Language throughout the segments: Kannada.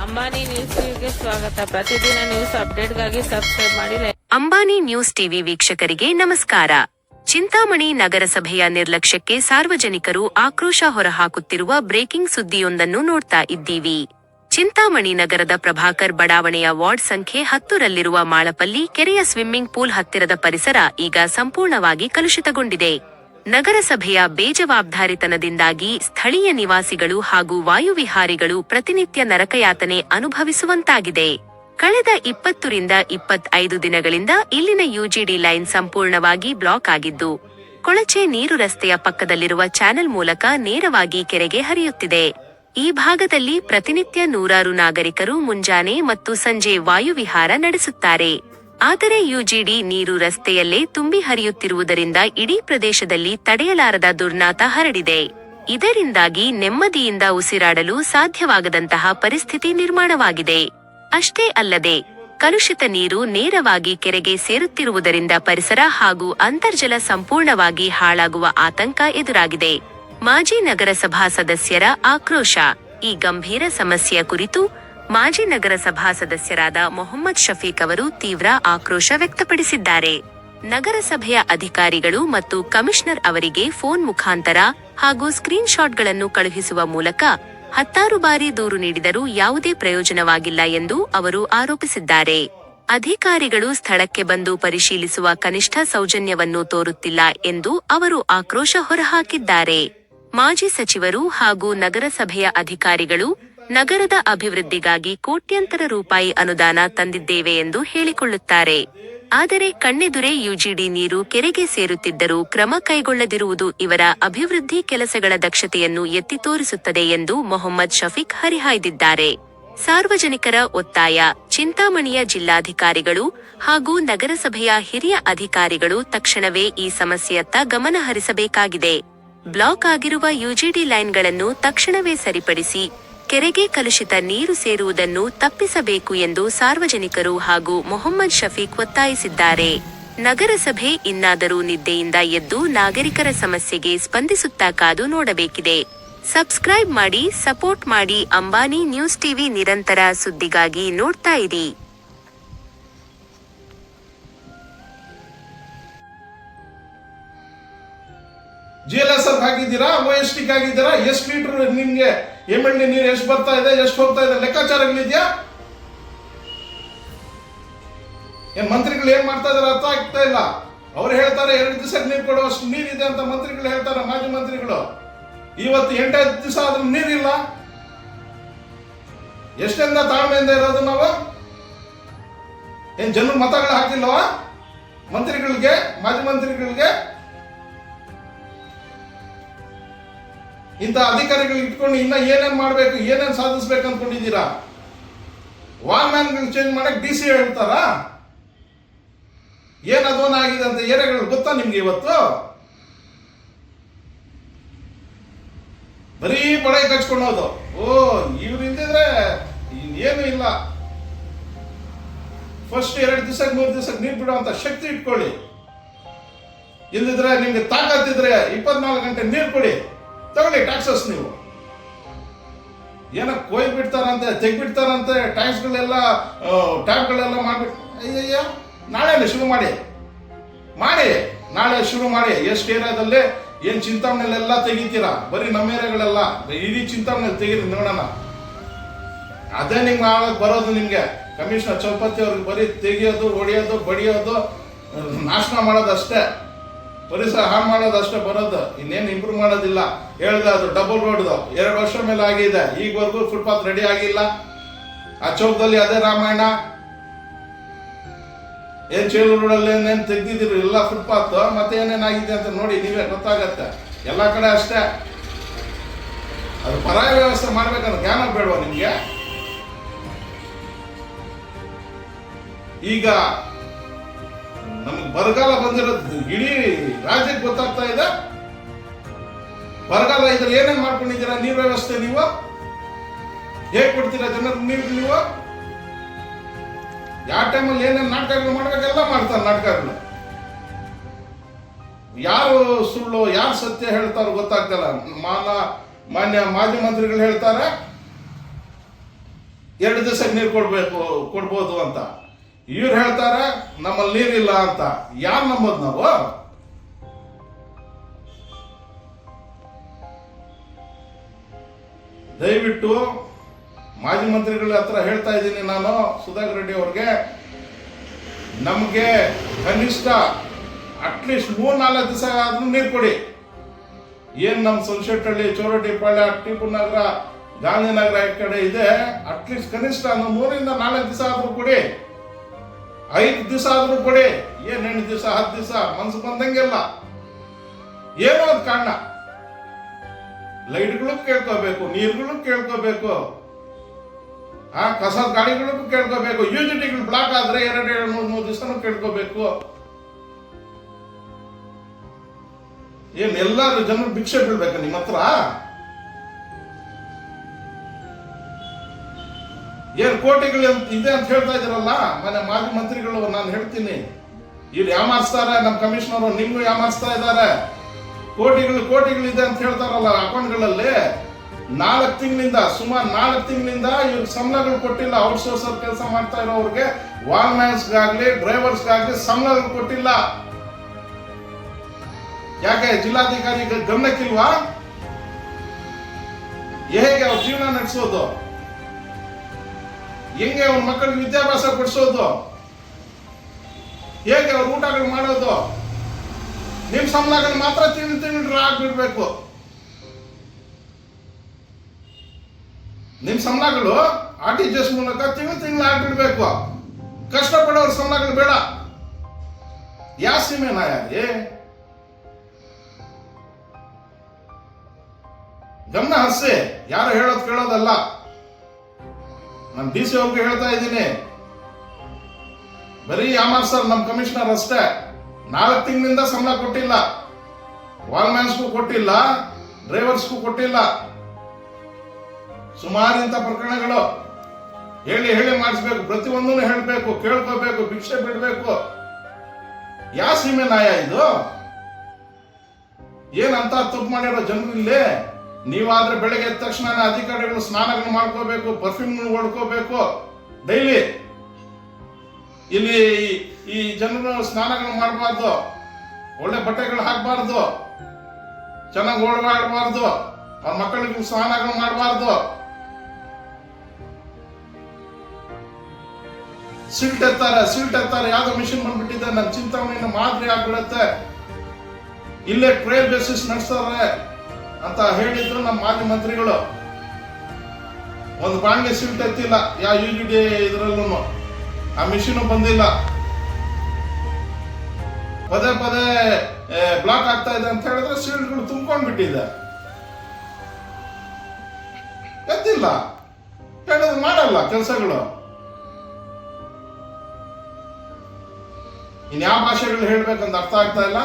ಅಂಬಾನಿ ನ್ಯೂಸ್ ಟಿವಿಗೆ ಸ್ವಾಗತ. ಪ್ರತಿದಿನ ನ್ಯೂಸ್ ಅಪ್ಡೇಟ್ಗಾಗಿ ಸಬ್ಸ್ಕ್ರೈಬ್ ಮಾಡಿ. ಅಂಬಾನಿ ನ್ಯೂಸ್ ಟಿವಿ ವೀಕ್ಷಕರಿಗೆ ನಮಸ್ಕಾರ. ಚಿಂತಾಮಣಿ ನಗರಸಭೆಯ ನಿರ್ಲಕ್ಷ್ಯಕ್ಕೆ ಸಾರ್ವಜನಿಕರು ಆಕ್ರೋಶ ಹೊರಹಾಕುತ್ತಿರುವ ಬ್ರೇಕಿಂಗ್ ಸುದ್ದಿಯೊಂದನ್ನು ನೋಡ್ತಾ ಇದ್ದೀವಿ. ಚಿಂತಾಮಣಿ ನಗರದ ಪ್ರಭಾಕರ್ ಬಡಾವಣೆಯ ವಾರ್ಡ್ ಸಂಖ್ಯೆ 10ರಲ್ಲಿರುವ ಮಾಳಪಲ್ಲಿ ಕೆರೆಯ ಸ್ವಿಮ್ಮಿಂಗ್ ಪೂಲ್ ಹತ್ತಿರದ ಪರಿಸರ ಈಗ ಸಂಪೂರ್ಣವಾಗಿ ಕಲುಷಿತಗೊಂಡಿದೆ. ನಗರಸಭೆಯ ಬೇಜವಾಬ್ದಾರಿತನದಿಂದಾಗಿ ಸ್ಥಳೀಯ ನಿವಾಸಿಗಳು ಹಾಗೂ ವಾಯುವಿಹಾರಿಗಳು ಪ್ರತಿನಿತ್ಯ ನರಕಯಾತನೆ ಅನುಭವಿಸುವಂತಾಗಿದೆ. ಕಳೆದ 20 ರಿಂದ 25 ದಿನಗಳಿಂದ ಇಲ್ಲಿನ ಯುಜಿಡಿ ಲೈನ್ ಸಂಪೂರ್ಣವಾಗಿ ಬ್ಲಾಕ್ ಆಗಿದ್ದು, ಕೊಳಚೆ ನೀರು ರಸ್ತೆಯ ಪಕ್ಕದಲ್ಲಿರುವ ಚಾನೆಲ್ ಮೂಲಕ ನೇರವಾಗಿ ಕೆರೆಗೆ ಹರಿಯುತ್ತಿದೆ. ಈ ಭಾಗದಲ್ಲಿ ಪ್ರತಿನಿತ್ಯ ನೂರಾರು ನಾಗರಿಕರು ಮುಂಜಾನೆ ಮತ್ತು ಸಂಜೆ ವಾಯುವಿಹಾರ ನಡೆಸುತ್ತಾರೆ. ಆದರೆ ಯುಜಿಡಿ ನೀರು ರಸ್ತೆಯಲ್ಲೇ ತುಂಬಿ ಹರಿಯುತ್ತಿರುವುದರಿಂದ ಇಡೀ ಪ್ರದೇಶದಲ್ಲಿ ತಡೆಯಲಾರದ ದುರ್ನಾತ ಹರಡಿದೆ. ಇದರಿಂದಾಗಿ ನೆಮ್ಮದಿಯಿಂದ ಉಸಿರಾಡಲು ಸಾಧ್ಯವಾಗದಂತಹ ಪರಿಸ್ಥಿತಿ ನಿರ್ಮಾಣವಾಗಿದೆ. ಅಷ್ಟೇ ಅಲ್ಲದೆ ಕಲುಷಿತ ನೀರು ನೇರವಾಗಿ ಕೆರೆಗೆ ಸೇರುತ್ತಿರುವುದರಿಂದ ಪರಿಸರ ಹಾಗೂ ಅಂತರ್ಜಲ ಸಂಪೂರ್ಣವಾಗಿ ಹಾಳಾಗುವ ಆತಂಕ ಎದುರಾಗಿದೆ. ಮಾಜಿ ನಗರಸಭಾ ಸದಸ್ಯರ ಆಕ್ರೋಶ. ಈ ಗಂಭೀರ ಸಮಸ್ಯೆಯ ಕುರಿತು ಮಾಜಿ ನಗರಸಭಾ ಸದಸ್ಯರಾದ ಮೊಹಮ್ಮದ್ ಶಫೀಕ್ ಅವರು ತೀವ್ರ ಆಕ್ರೋಶ ವ್ಯಕ್ತಪಡಿಸಿದ್ದಾರೆ. ನಗರಸಭೆಯ ಅಧಿಕಾರಿಗಳು ಮತ್ತು ಕಮಿಷನರ್ ಅವರಿಗೆ ಫೋನ್ ಮುಖಾಂತರ ಹಾಗೂ ಸ್ಕ್ರೀನ್ ಶಾಟ್ಗಳನ್ನು ಕಳುಹಿಸುವ ಮೂಲಕ 10 ಬಾರಿ ದೂರು ನೀಡಿದರೂ ಯಾವುದೇ ಪ್ರಯೋಜನವಾಗಿಲ್ಲ ಎಂದು ಅವರು ಆರೋಪಿಸಿದ್ದಾರೆ. ಅಧಿಕಾರಿಗಳು ಸ್ಥಳಕ್ಕೆ ಬಂದು ಪರಿಶೀಲಿಸುವ ಕನಿಷ್ಠ ಸೌಜನ್ಯವನ್ನು ತೋರುತ್ತಿಲ್ಲ ಎಂದು ಅವರು ಆಕ್ರೋಶ ಹೊರಹಾಕಿದ್ದಾರೆ. ಮಾಜಿ ಸಚಿವರು ಹಾಗೂ ನಗರಸಭೆಯ ಅಧಿಕಾರಿಗಳು ನಗರದ ಅಭಿವೃದ್ಧಿಗಾಗಿ ಕೋಟ್ಯಂತರ ರೂಪಾಯಿ ಅನುದಾನ ತಂದಿದ್ದೇವೆ ಎಂದು ಹೇಳಿಕೊಳ್ಳುತ್ತಾರೆ. ಆದರೆ ಕಣ್ಣೆದುರೇ ಯುಜಿಡಿ ನೀರು ಕೆರೆಗೆ ಸೇರುತ್ತಿದ್ದರೂ ಕ್ರಮ ಕೈಗೊಳ್ಳದಿರುವುದು ಇವರ ಅಭಿವೃದ್ಧಿ ಕೆಲಸಗಳ ದಕ್ಷತೆಯನ್ನು ಎತ್ತಿ ತೋರಿಸುತ್ತದೆ ಎಂದು ಮೊಹಮ್ಮದ್ ಶಫೀಕ್ ಹರಿಹಾಯ್ದಿದ್ದಾರೆ. ಸಾರ್ವಜನಿಕರ ಒತ್ತಾಯ. ಚಿಂತಾಮಣಿಯ ಜಿಲ್ಲಾಧಿಕಾರಿಗಳು ಹಾಗೂ ನಗರಸಭೆಯ ಹಿರಿಯ ಅಧಿಕಾರಿಗಳು ತಕ್ಷಣವೇ ಈ ಸಮಸ್ಯೆಯತ್ತ ಗಮನ ಹರಿಸಬೇಕಾಗಿದೆ. ಬ್ಲಾಕ್ ಆಗಿರುವ ಯುಜಿಡಿ ಲೈನ್ಗಳನ್ನು ತಕ್ಷಣವೇ ಸರಿಪಡಿಸಿ ಕೆರೆಗೆ ಕಲುಷಿತ ನೀರು ಸೇರುವುದನ್ನು ತಪ್ಪಿಸಬೇಕು ಎಂದು ಸಾರ್ವಜನಿಕರು ಹಾಗೂ ಮೊಹಮ್ಮದ್ ಶಫೀಕ್ ಒತ್ತಾಯಿಸಿದ್ದಾರೆ. ನಗರಸಭೆ ಇನ್ನಾದರೂ ನಿದ್ದೆಯಿಂದ ಎದ್ದು ನಾಗರಿಕರ ಸಮಸ್ಯೆಗೆ ಸ್ಪಂದಿಸುತ್ತಾ ಕಾದು ನೋಡಬೇಕಿದೆ. ಸಬ್ಸ್ಕ್ರೈಬ್ ಮಾಡಿ, ಸಪೋರ್ಟ್ ಮಾಡಿ. ಅಂಬಾನಿ ನ್ಯೂಸ್ ಟಿವಿ ನಿರಂತರ ಸುದ್ದಿಗಾಗಿ ನೋಡ್ತಾ ಇರಿ. GLSF ಹಾಕಿದ್ದೀರಾ, OST ಹಾಕಿದ್ದೀರಾ, ಎಷ್ಟು ಲೀಟರ್ ನಿಮ್ಗೆ MLD ನೀರು ಎಷ್ಟು ಬರ್ತಾ ಇದೆ, ಎಷ್ಟು ಹೋಗ್ತಾ ಇದೆ ಲೆಕ್ಕಾಚಾರಗಳಿದ್ಯಾ? ಏನ್ ಮಂತ್ರಿಗಳು ಏನ್ ಮಾಡ್ತಾ ಇದಾರೆ ಅರ್ಥ ಆಗ್ತಾ ಇಲ್ಲ. ಅವ್ರು ಹೇಳ್ತಾರೆ 2 ದಿವಸಕ್ಕೆ ನೀರು ಕೊಡುವಷ್ಟು ನೀರಿದೆ ಅಂತ ಮಂತ್ರಿಗಳು ಹೇಳ್ತಾರೆ, ಮಾಜಿ ಮಂತ್ರಿಗಳು. ಇವತ್ತು 8 ದಿವಸ ಆದ್ರೂ ನೀರಿಲ್ಲ. ಎಷ್ಟೆಂದ ತಾಳ್ಮೆಯಿಂದ ಇರೋದು ನಾವು? ಏನ್ ಜನರು ಮತಗಳು ಹಾಕಿಲ್ವಾ ಮಂತ್ರಿಗಳಿಗೆ, ಮಾಜಿ ಮಂತ್ರಿಗಳಿಗೆ? ಇಂಥ ಅಧಿಕಾರಿಗಳು ಇಟ್ಕೊಂಡು ಇನ್ನ ಏನೇನ್ ಮಾಡ್ಬೇಕು, ಏನೇನ್ ಸಾಧಿಸ್ಬೇಕು ಅನ್ಕೊಂಡಿದ್ದೀರಾ? ವಾಲ್ ಮ್ಯಾನ್ಗಳು ಚೇಂಜ್ ಮಾಡಕ್ DC ಹೇಳ್ತಾರ? ಏನ್ ಅಧ್ವಾನ ಆಗಿದೆ ಅಂತ ಏರಿಯಾಗಳು ಗೊತ್ತಾ ನಿಮ್ಗೆ? ಇವತ್ತು ಬರೀ ಬಳೆ ಕಚ್ಕೊಳ್ಳೋದು. ಇವ್ರು ಇಲ್ದಿದ್ರೆ ಏನು ಇಲ್ಲ. ಫಸ್ಟ್ 2 ದಿವಸಕ್ಕೆ 3 ದಿವಸಕ್ಕೆ ನೀರು ಬಿಡುವಂತ ಶಕ್ತಿ ಇಟ್ಕೊಳ್ಳಿ. ಇಲ್ದಿದ್ರೆ ನಿಮ್ಗೆ ತಾಕತ್ತಿದ್ರೆ 24 ಗಂಟೆ ನೀರು ಕೊಡಿ, ತಗೊಳ್ಳಿ ಟ್ಯಾಕ್ಸಸ್. ನೀವು ಏನೋ ಕೊಯ್ ಬಿಡ್ತಾರಂತೆ, ತೆಗ್ಬಿಡ್ತಾರಂತೆ ಟ್ಯಾಕ್ಸ್ಗಳೆಲ್ಲ, ಟ್ಯಾಬ್ಗಳೆಲ್ಲ ಮಾಡ್ಬಿಟ್ಟು. ಅಯ್ಯಯ್ಯ, ನಾಳೆ ಶುರು ಮಾಡಿ. ನಾಳೆ ಶುರು ಮಾಡಿ. ಎಷ್ಟು ಏರಿಯಾದಲ್ಲಿ ಏನ್ ಚಿಂತಾಮಣಿಲೆಲ್ಲ ತೆಗಿತೀರಾ? ಬರೀ ನಮ್ಮ ಏರಿಯಾಗಳೆಲ್ಲ, ಇಡೀ ಚಿಂತಾಮಣಿಯಲ್ಲಿ ತೆಗೀರಿ ನೋಡೋಣ. ಅದೇ ನಿಮ್ಗೆ ಆಳಕ್ಕೆ ಬರೋದು. ನಿಮ್ಗೆ ಕಮಿಷನರ್ ಚೌಪತಿ ಅವ್ರಿಗೆ ಬರೀ ತೆಗಿಯೋದು, ಹೊಡಿಯೋದು, ಬಡಿಯೋದು, ನಾಶನ ಮಾಡೋದು ಅಷ್ಟೇ, ಪರಿಸರ ಹಾಳು ಮಾಡೋದು ಅಷ್ಟೇ ಬರೋದು. ಇನ್ನೇನು ಇಂಪ್ರೂವ್ ಮಾಡೋದಿಲ್ಲ. ಹೇಳ್ದೆ ಅದು ಡಬಲ್ ರೋಡ್ದು 2 ವರ್ಷ ಮೇಲೆ ಆಗಿದೆ, ಈಗವರೆಗೂ ಫುಟ್ಪಾತ್ ರೆಡಿ ಆಗಿಲ್ಲ. ಆ ಚೌಕದಲ್ಲಿ ಅದೇ ರಾಮಾಯಣ. ಏನ್ ಚೇಳೂರು ರೋಡಲ್ಲಿ ಏನೇನು ತೆಗ್ದಿದ್ರು ಎಲ್ಲ ಫುಟ್ಪಾತ್, ಮತ್ತೆ ಏನೇನಾಗಿದೆ ಅಂತ ನೋಡಿ, ನೀವೇ ಗೊತ್ತಾಗತ್ತೆ. ಎಲ್ಲ ಕಡೆ ಅಷ್ಟೇ. ಅದು ಪರಾಯ ವ್ಯವಸ್ಥೆ ಮಾಡ್ಬೇಕಂದ್ರೆ ಜ್ಞಾನ ಬೇಡವಾ ನಿಮ್ಗೆ? ಈಗ ನಮ್ಗೆ ಬರಗಾಲ ಬಂದಿರೋದು ಇಡೀ ರಾಜ್ಯಕ್ಕೆ ಗೊತ್ತಾಗ್ತಾ ಇದೆ. ಬರಗಾಲ ಇದ್ರೆ ಏನೇನ್ ಮಾಡ್ಕೊಂಡಿದ್ದೀರಾ ನೀರು ವ್ಯವಸ್ಥೆ? ನೀವು ಹೇಗ್ ಕೊಡ್ತೀರಾ ಜನರಿಗೆ ನೀರು? ನೀವು ಯಾವ ಟೈಮಲ್ಲಿ ಏನೇನು ನಾಟಕಗಳು ಮಾಡ್ಬೇಕೆಲ್ಲ ಮಾಡ್ತಾರೆ ನಾಟಕಗಳು. ಯಾರು ಸುಳ್ಳು ಯಾರು ಸತ್ಯ ಹೇಳ್ತಾರೋ ಗೊತ್ತಾಗ್ತಲ್ಲ. ಮಾನ್ಯ ಮಾಜಿ ಮಂತ್ರಿಗಳು ಹೇಳ್ತಾರೆ 2 ದಿವಸಕ್ಕೆ ನೀರು ಕೊಡ್ಬೋದು ಅಂತ. ಇವ್ರು ಹೇಳ್ತಾರೆ ನಮ್ಮಲ್ಲಿ ನೀರಿಲ್ಲ ಅಂತ. ಯಾರು ನಂಬೋದು ನಾವು? ದಯವಿಟ್ಟು ಮಾಜಿ ಮಂತ್ರಿಗಳ ಹತ್ರ ಹೇಳ್ತಾ ಇದ್ದೀನಿ ನಾನು, ಸುಧಾಕರ್ ರೆಡ್ಡಿ ಅವ್ರಿಗೆ, ನಮಗೆ ಕನಿಷ್ಠ ಅಟ್ಲೀಸ್ಟ್ 3-4 ದಿವಸ ಆದ್ರೂ ನೀರು ಕೊಡಿ. ಏನ್ ನಮ್ಮ ಸೊಲ್ಶೆಟ್ಟಹಳ್ಳಿ, ಚೋರಟಿಪಾಳ್ಯ, ಟಿಪ್ಪು ನಗರ, ಗಾಂಧಿನಗರ ಈ ಕಡೆ ಇದೆ, ಅಟ್ಲೀಸ್ಟ್ ಕನಿಷ್ಠ 3-4 ದಿವಸ ಆದ್ರೂ ಕೊಡಿ. 5 ದಿವಸ ಆದ್ರೂ ಕೊಡಿ. ಏನ್ 8 ದಿವಸ 10 ದಿವಸ ಮನ್ಸು ಬಂದಂಗೆಲ್ಲ ಏನೋ ಒಂದು ಕಾರಣ. ಲೈಟ್ಗಳು ಕೇಳ್ಕೋಬೇಕು, ನೀರುಗಳು ಕೇಳ್ಕೋಬೇಕು, ಕಸದ ಗಾಡಿಗಳಿಗೂ ಕೇಳ್ಕೋಬೇಕು, ಯುಜಿಟಿಗಳು ಬ್ಲಾಕ್ ಆದ್ರೆ 2-3 ದಿವಸನೂ ಕೇಳ್ಕೋಬೇಕು. ಏನ್ ಎಲ್ಲಾರು ಜನರು ಭಿಕ್ಷೆ ಬೀಳ್ಬೇಕ ನಿಮ್ಮ ಹತ್ರ? ಏನ್ ಕೋಟಿಗಳು ಇದೆ ಅಂತ ಹೇಳ್ತಾ ಇದ್ರಲ್ಲ ಮನೆ ಮಾಜಿ ಮಂತ್ರಿಗಳು. ನಾನು ಹೇಳ್ತೀನಿ, ಇವ್ರು ಯಾಮಾರಿಸ್ತಾರೆ, ನಮ್ಮ ಕಮಿಷನರ್ ನಿಮ್ಗೂ ಯಾಮಾರಿಸ್ತಾ ಇದ್ದಾರೆ. ಕೋಟಿಗಳು ಇದೆ ಅಂತ ಹೇಳ್ತಾರಲ್ಲ ಅಕೌಂಟ್ಗಳಲ್ಲಿ. 4 ತಿಂಗಳಿಂದ ಸುಮಾರು 4 ತಿಂಗಳಿಂದ ಇವ್ರಿಗೆ ಸಂಬಳಗಳು ಕೊಟ್ಟಿಲ್ಲ. ಔಟ್ಸೋರ್ಸರ್ ಕೆಲಸ ಮಾಡ್ತಾ ಇರೋರಿಗೆ, ವಾಲ್ಮ್ಯಾನ್ಸ್ಗಾಗ್ಲಿ ಡ್ರೈವರ್ಸ್ಗಾಗ್ಲಿ ಸಂಬಳಗಳು ಕೊಟ್ಟಿಲ್ಲ. ಯಾಕೆ? ಜಿಲ್ಲಾಧಿಕಾರಿ ಗಮನಕ್ಕಿಲ್ವಾ? ಹೇಗೆ ಅವ್ರ ಜೀವನ ನಡೆಸೋದು? ಹೆಂಗೆ ಅವ್ರ ಮಕ್ಕಳಿಗೆ ವಿದ್ಯಾಭ್ಯಾಸ ಕೊಡಿಸೋದು? ಹೇಗೆ ಅವ್ರ ಊಟಗಳು ಮಾಡೋದು? ನಿಮ್ ಸಂಬಳಗಳು ಮಾತ್ರ ತಿಂಗಳು ಆಗ್ಬಿಡ್ಬೇಕು. ನಿಮ್ ಸಂಬಳಗಳು RTGS ಮೂಲಕ ತಿಂಗಳು ಆಗ್ಬಿಡ್ಬೇಕು. ಕಷ್ಟಪಡೋರ ಸಂಬಳಗಳು ಬೇಡ. ಯಾವ ಸೀಮೆ ನಾಯಿ? ಗಮನ ಹರಿಸಿ. ಯಾರು ಹೇಳೋದು ಕೇಳೋದಲ್ಲ. ನಾನು DC ಅವ್ರಿಗೆ ಹೇಳ್ತಾ ಇದ್ದೀನಿ, ಬರೀ ಸರ್ ನಮ್ಮ ಕಮಿಷನರ್ ಅಷ್ಟೇ 4 ತಿಂಗಳಿಂದ ಸಂಬಳ ಕೊಟ್ಟಿಲ್ಲ. ವಾಲ್ಮ್ಯಾನ್ಸ್ಗೂ ಕೊಟ್ಟಿಲ್ಲ, ಡ್ರೈವರ್ಸ್ಗೂ ಕೊಟ್ಟಿಲ್ಲ. ಸುಮಾರು ಇಂಥ ಪ್ರಕರಣಗಳು. ಹೇಳಿ ಮಾಡಿಸ್ಬೇಕು, ಪ್ರತಿಯೊಂದನ್ನು ಹೇಳ್ಬೇಕು, ಕೇಳ್ಕೋಬೇಕು, ಭಿಕ್ಷೆ ಬಿಡ್ಬೇಕು. ಯಾವ ಸೀಮೆ ನಾಯ ಇದು? ಏನಂತ ತಪ್ಪು ಮಾಡಿರೋ ಜನರು ಇಲ್ಲಿ? ನೀವಾದ್ರೆ ಬೆಳಗ್ಗೆ ಎದ್ದ ತಕ್ಷಣ ಅಧಿಕಾರಿಗಳು ಸ್ನಾನಗಳು ಮಾಡ್ಕೋಬೇಕು, ಪರ್ಫ್ಯೂಮ್ಗಳು ಹೊಡ್ಕೋಬೇಕು ಡೈಲಿ. ಇಲ್ಲಿ ಈ ಜನರು ಸ್ನಾನಗಳು ಮಾಡಬಾರ್ದು, ಒಳ್ಳೆ ಬಟ್ಟೆಗಳು ಹಾಕಬಾರ್ದು, ಚೆನ್ನಾಗಿ ಓಡಾಡಬಾರ್ದು, ಅವ್ರ ಮಕ್ಕಳಿಗೆ ಸ್ನಾನಗಳು ಮಾಡಬಾರ್ದು. ಸಿಲ್ಟ್ ಎತ್ತಾರೆ. ಯಾವ್ದೋ ಮಿಷಿನ್ ಬಂದ್ಬಿಟ್ಟಿದೆ, ನನ್ನ ಚಿಂತಾಮಣಿನ ಮಾದರಿ ಆಗ್ಬಿಡತ್ತೆ, ಇಲ್ಲೇ ಟ್ರಯಲ್ ಬೇಸಿಸ್ ನಡೆಸ್ತಾರೆ ಅಂತ ಹೇಳಿದ್ರು ನಮ್ಮ ಮಾಜಿ ಮಂತ್ರಿಗಳು. ಒಂದು ಬಾಂಡ್ಗೆ ಸಿಲ್ಟ್ ಎತ್ತಿಲ್ಲ, ಯಾವ UGD ಇದ್ರಲ್ಲೂ ಆ ಮಿಷಿನ್ ಬಂದಿಲ್ಲ. ಪದೇ ಬ್ಲಾಕ್ ಆಗ್ತಾ ಇದೆ ಅಂತ ಹೇಳಿದ್ರೆ ಸಿಲ್ಟ್ಗಳು ತುಂಬ್ಕೊಂಡ್ಬಿಟ್ಟಿದೆ. ಎತ್ತಿಲ್ಲ, ಹೇಳಿದ್ರೆ ಮಾಡಲ್ಲ ಕೆಲಸಗಳು. ಇನ್ಯಾವ ಭಾಷೆಗಳು ಹೇಳ್ಬೇಕಂತ ಅರ್ಥ ಆಗ್ತಾ ಇಲ್ಲ.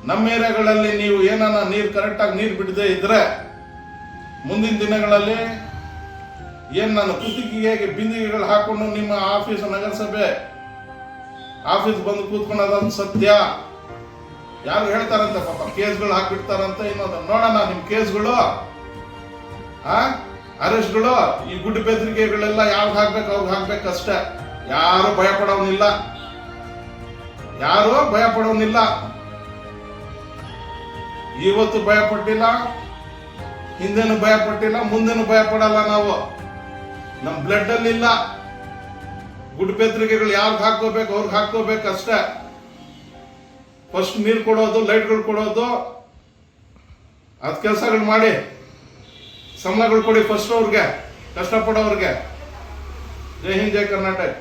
ನಮ್ಮ ಏರಿಯಾಗಳಲ್ಲಿ ನೀವು ಏನಾನ ನೀರು ಕರೆಕ್ಟಾಗಿ ನೀರು ಬಿಡದೆ ಇದ್ರೆ ಮುಂದಿನ ದಿನಗಳಲ್ಲಿ ಏನ್ ನಾನು ಕುತ್ತಿಗೆಗೆ ಬಿಂದಿಗೆಗಳು ಹಾಕೊಂಡು ನಿಮ್ಮ ಆಫೀಸ್, ನಗರಸಭೆ ಆಫೀಸ್ ಬಂದು ಕೂತ್ಕೊಳ್ಳೋದಂತ ಸತ್ಯ. ಯಾರು ಹೇಳ್ತಾರಂತೆ ಪಾಪ, ಕೇಸ್ಗಳು ಹಾಕ್ಬಿಡ್ತಾರಂತ. ಇನ್ನೊಂದು ನೋಡೋಣ ನಿಮ್ಮ ಕೇಸ್ಗಳು, ಅರೆಸ್ಟ್ಗಳು, ಈ ಗುಡ್ಡು ಬೆದರಿಕೆಗಳೆಲ್ಲ ಯಾವ್ದು ಹಾಕ್ಬೇಕು ಅವ್ರಿಗೆ ಹಾಕ್ಬೇಕಷ್ಟೇ. ಯಾರು ಭಯ ಪಡೋನಿಲ್ಲ. ಇವತ್ತು ಭಯ ಪಟ್ಟಿಲ್ಲ, ಹಿಂದೆನೂ ಭಯ ಪಟ್ಟಿಲ್ಲ, ಮುಂದೆನೂ ಭಯ ಪಡಲ್ಲ. ನಾವು ನಮ್ಮ ಬ್ಲಡ್ ಅಲ್ಲಿ ಇಲ್ಲ. ಗುಡ್ ಬೆದರಿಕೆಗಳು ಯಾರ್ದು ಹಾಕೋಬೇಕು ಅವ್ರಿಗೆ ಹಾಕೋಬೇಕು ಅಷ್ಟೇ. ಫಸ್ಟ್ ನೀರು ಕೊಡೋದು, ಲೈಟ್ಗಳು ಕೊಡೋದು, ಅದ್ ಕೆಲಸಗಳು ಮಾಡಿ, ಸಂಬಳಗಳು ಕೊಡಿ ಫಸ್ಟ್ ಅವ್ರಿಗೆ, ಕಷ್ಟಪಡೋರ್ಗೆ. ಜೈ ಹಿಂದ್, ಜೈ ಕರ್ನಾಟಕ.